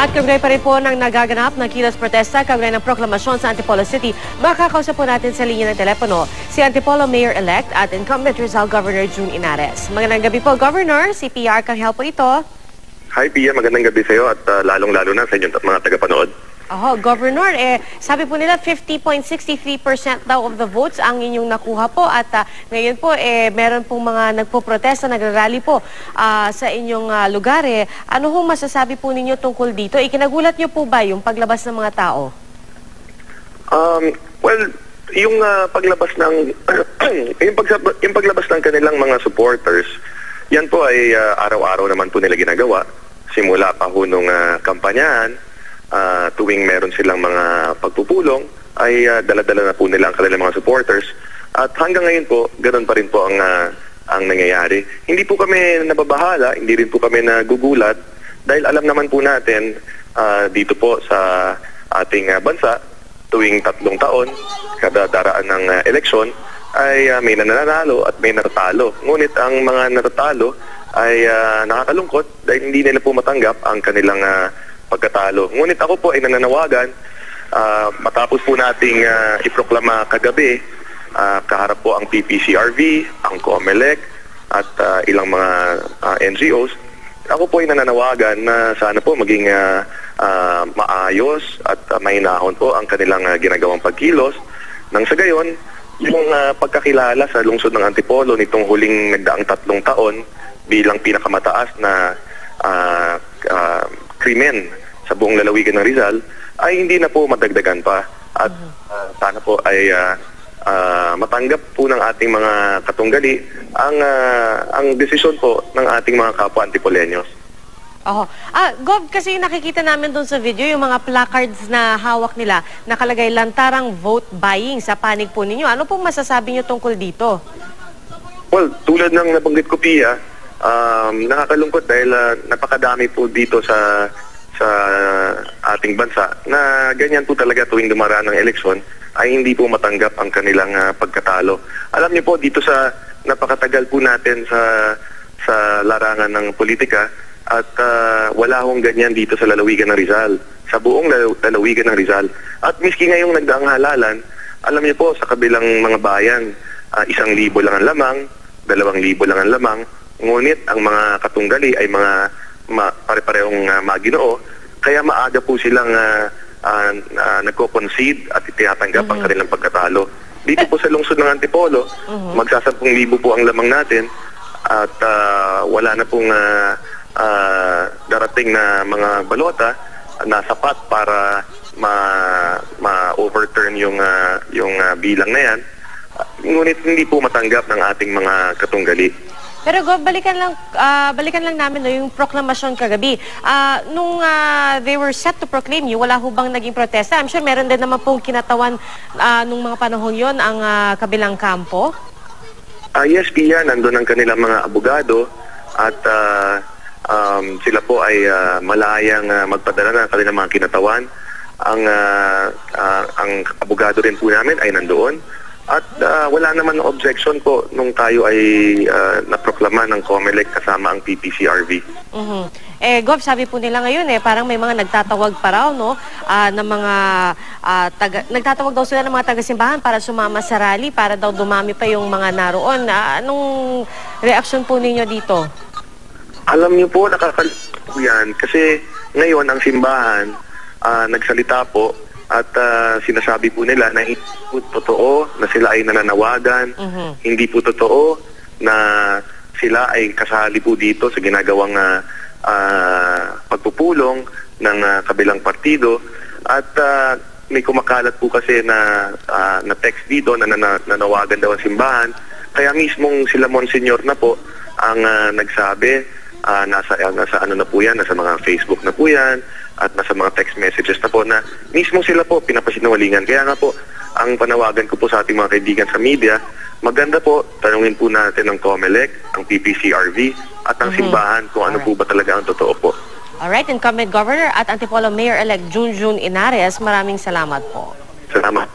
At kaugnay pa rin po ng nagaganap na kilos protesta kaugnay ng proklamasyon sa Antipolo City, makakausap po natin sa linya ng telepono si Antipolo Mayor-elect at incumbent Rizal Governor June Inares. Magandang gabi po, Governor. Si PR Arcangel po ito. Hi, Pia. Magandang gabi sa iyo at lalong-lalo na sa inyong mga tagapanood. Governor, sabi po nila 50.63% daw of the votes ang inyong nakuha po at ngayon po meron pong mga nagpo-protesta, nagrarally po sa inyong lugar. Ano hong masasabi po ninyo tungkol dito? Ikinagulat niyo po ba yung paglabas ng mga tao? Well, yung paglabas ng yung paglabas ng kanilang mga supporters, yan po ay araw-araw naman po nila ginagawa. Simula pa ho nung kampanyahan, tuwing meron silang mga pagpupulong, ay dala-dala na po nila ang kanilang mga supporters. At hanggang ngayon po, ganoon pa rin po ang nangyayari. Hindi po kami nababahala, hindi rin po kami nagugulat, dahil alam naman po natin dito po sa ating bansa, tuwing 3 taon, kada daraan ng eleksyon, ay may nananalo at may natatalo. Ngunit ang mga natatalo ay nakakalungkot dahil hindi nila po matanggap ang kanilang pagkatalo. Ngunit ako po ay nananawagan, matapos po nating iproklama kagabi, kaharap po ang PPCRV, ang COMELEC, at ilang mga NGOs, ako po ay nananawagan na sana po maging maayos at mahinahon po ang kanilang ginagawang pagkilos. Nang sa gayon, yung pagkakilala sa lungsod ng Antipolo nitong huling nagdaang 3 taon bilang pinakamataas na krimen sa buong lalawigan ng Rizal ay hindi na po madagdagan pa at sana po ay matanggap po ng ating mga katunggali ang desisyon po ng ating mga kapwa Antipoleños. Gov, kasi nakikita namin doon sa video yung mga placards na hawak nila nakalagay lantarang vote buying sa panig po ninyo. Ano pong masasabi nyo tungkol dito? Well, tulad ng nabanggit ko, Pia, nakakalungkot dahil napakadami po dito sa ating bansa na ganyan po talaga tuwing dumaraan ng eleksyon ay hindi po matanggap ang kanilang pagkatalo. Alam niyo po, dito sa napakatagal po natin sa larangan ng politika at wala hong ganyan dito sa lalawigan ng Rizal, sa buong lalawigan ng Rizal. At miski ngayong nagdaang halalan, alam niyo po, sa kabilang mga bayan, 1,000 lang ang lamang, 2,000 lang ang lamang, ngunit ang mga katunggali ay mga pare-parehong maginoo, kaya maaga po silang nagko-concede at itinatanggap ang kanilang pagkatalo. Dito po sa lungsod ng Antipolo, magsa-10,000 po ang lamang natin at wala na pong darating na mga balota na sapat para ma-overturn yung bilang na yan. Ngunit hindi po matanggap ng ating mga katunggali. Pero Gov, balikan lang namin yung proklamasyon kagabi. Nung they were set to proclaim you, wala ho bang naging protesta? I'm sure meron din naman pong kinatawan nung mga panahon yon ang kabilang kampo. Yes, Pia, nandun ang kanilang mga abogado at sila po ay malayang magpadala ng kanilang mga kinatawan. Ang abogado rin po namin ay nandoon. At wala naman objection po nung tayo ay naproklama ng COMELEC kasama ang PPCRV. Gov, sabi po nila ngayon parang may mga nagtatawag pa raw, no? Na mga nagtatawag daw sila ng mga taga-simbahan para sumama sa rally, para daw dumami pa yung mga naroon. Anong reaksyon po ninyo dito? Alam niyo po, nakakalito po yan. Kasi ngayon ang simbahan nagsalita po at sinasabi po nila na hindi po totoo na sila ay nananawagan, hindi po totoo na sila ay kasali po dito sa ginagawang pagpupulong ng kabilang partido. At may kumakalat po kasi na text dito na nanawagan daw ang simbahan. Kaya mismong sila Monsignor na po ang nagsabi, nasa ano na po yan, nasa mga Facebook na po yan, at nasa mga text messages na po na mismo sila po pinapasinungalingan. Kaya nga po, ang panawagan ko po sa ating mga kaibigan sa media, maganda po, tanungin po natin ang COMELEC, ang PPCRV, at ang simbahan kung ano po ba talaga ang totoo po. Alright, incumbent Governor at Antipolo Mayor-elect June Inares, maraming salamat po. Salamat.